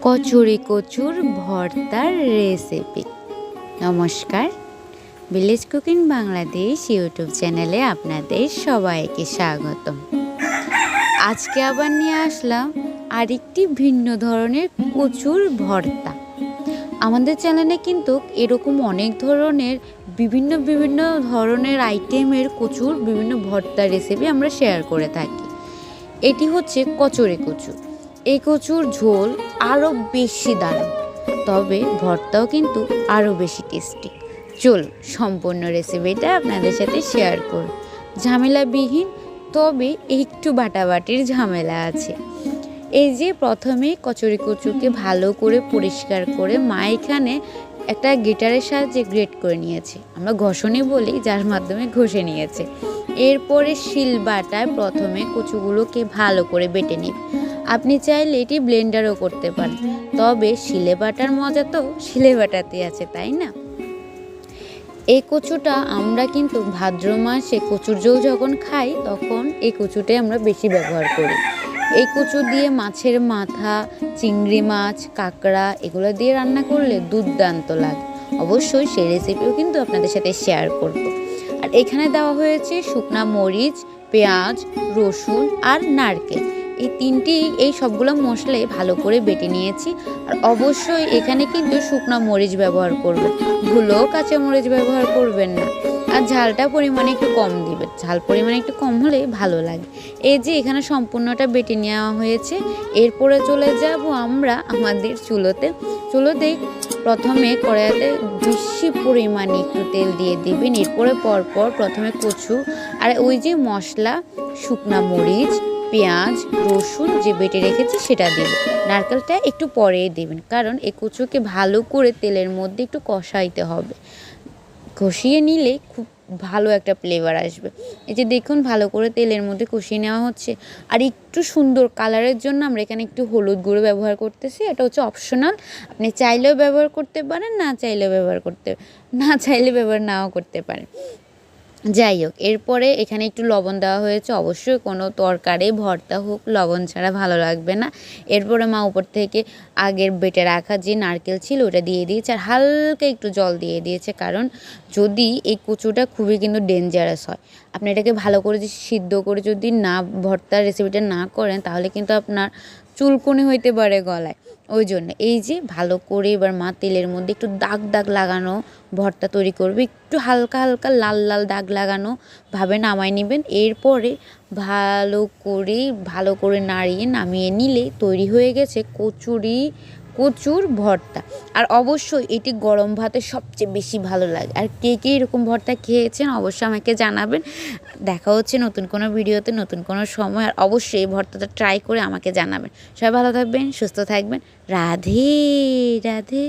কচুরি কচুর ভর্তার রেসিপি। নমস্কার, ভিলেজ কুকিং বাংলাদেশ ইউটিউব চ্যানেলে আপনাদের সবাইকে স্বাগতম। আজকে আবার নিয়ে আসলাম আরেকটি ভিন্ন ধরনের কচুর ভর্তা। আমাদের চ্যানেলে কিন্তু এরকম অনেক ধরনের বিভিন্ন ধরনের আইটেমের কচুর বিভিন্ন ভর্তার রেসিপি আমরা শেয়ার করে থাকি। এটি হচ্ছে কচুরি কচু। এই কচুর ঝোল আরও বেশি দারুণ, তবে ভর্তাও কিন্তু আরও বেশি টেস্টি। চল সম্পূর্ণ রেসিপিটা আপনাদের সাথে শেয়ার করব। ঝামেলাবিহীন, তবে একটু বাটাবাটির ঝামেলা আছে। এই যে প্রথমে কচুরি কচুকে ভালো করে পরিষ্কার করে মা এখানে একটা গিটারের সাহায্যে গ্রেট করে নিয়েছে, আমরা ঘষণি বলি, যার মাধ্যমে ঘষে নিয়েছে। এরপরে শিলবাটায় প্রথমে কচুগুলোকে ভালো করে বেটে নিন। আপনি চাইলে এটি ব্লেন্ডারও করতে পারেন, তবে শিলে বাটার মজা তো শিলে বাটাতে আছে, তাই না? এই কচুটা আমরা কিন্তু ভাদ্র মাসে কচুর ঝোল যখন খাই তখন এই কচুটাই আমরা বেশি ব্যবহার করি। এই কচু দিয়ে মাছের মাথা, চিংড়ি মাছ, কাঁকড়া এগুলো দিয়ে রান্না করলে দুর্দান্ত লাগে। অবশ্যই সেই রেসিপিও কিন্তু আপনাদের সাথে শেয়ার করব। আর এখানে দেওয়া হয়েছে শুকনা মরিচ, পেঁয়াজ, রসুন আর নারকেল। এই সবগুলো মশলাই ভালো করে বেটে নিয়েছি। আর অবশ্যই এখানে কিন্তু শুকনো মরিচ ব্যবহার করবেন, ভুলেও কাঁচা মরিচ ব্যবহার করবেন না। আর ঝালটা পরিমাণে একটু কম দিবেন, ঝাল পরিমাণে একটু কম হলে ভালো লাগে। এই যে এখানে সম্পূর্ণটা বেটে নেওয়া হয়েছে। এরপরে চলে যাব আমরা আমাদের চুলোতেই প্রথমে কড়াইতে বেশি পরিমাণে একটু তেল দিয়ে দিবেন। এরপরে পরপর প্রথমে কচু আর ওই যে মশলা, শুকনা মরিচ, পেঁয়াজ, রসুন যে বেটে রেখেছি সেটা দেবেন। নারকেলটা একটু পরে দেবেন, কারণ এই কচুকে ভালো করে তেলের মধ্যে একটু কষাইতে হবে। কষিয়ে নিলে খুব ভালো একটা ফ্লেভার আসবে। এই যে দেখুন ভালো করে তেলের মধ্যে কষিয়ে নেওয়া হচ্ছে। আর একটু সুন্দর কালারের জন্য আমরা এখানে একটু হলুদ গুঁড়ো ব্যবহার করতেছি। এটা হচ্ছে অপশনাল, আপনি চাইলেও ব্যবহার করতে পারেন, না চাইলে ব্যবহার নাও করতে পারেন। যাই হোক, এরপরে এখানে একটু লবণ দেওয়া হয়েছে। অবশ্যই কোনো তরকারি ভর্তা হোক লবণ ছাড়া ভালো লাগবে না। এরপরে মা উপর থেকে আগের বেটে রাখা যে নারকেল ছিল ওটা দিয়ে দিয়েছে, আর হালকা একটু জল দিয়ে দিয়েছে, কারণ যদি এই কচুটা খুবই কিন্তু ডেঞ্জারাস হয়। আপনি এটাকে ভালো করে সিদ্ধ করে যদি না ভর্তার রেসিপিটা না করেন তাহলে কিন্তু আপনার চুলকুনি হইতে পারে গলায়। ওই জন্য এই যে ভালো করে এবার মা তেলের মধ্যে একটু দাগ লাগানো ভর্তা তৈরি করবে, একটু হালকা লাল দাগ লাগানো ভাবে নামাই নেবেন। এরপরে ভালো করে নাড়িয়ে নামিয়ে নিলে তৈরি হয়ে গেছে কচুর ভর্তা। আর অবশ্যই এটি গরম ভাতে সবচেয়ে বেশি ভালো লাগে। আর কে এরকম ভর্তা খেয়েছেন অবশ্যই আমাকে জানাবেন। দেখা হচ্ছে নতুন কোনো ভিডিওতে নতুন কোনো সময়। আর অবশ্যই এই ভর্তাটা ট্রাই করে আমাকে জানাবেন। সবাই ভালো থাকবেন, সুস্থ থাকবেন। রাধে রাধে।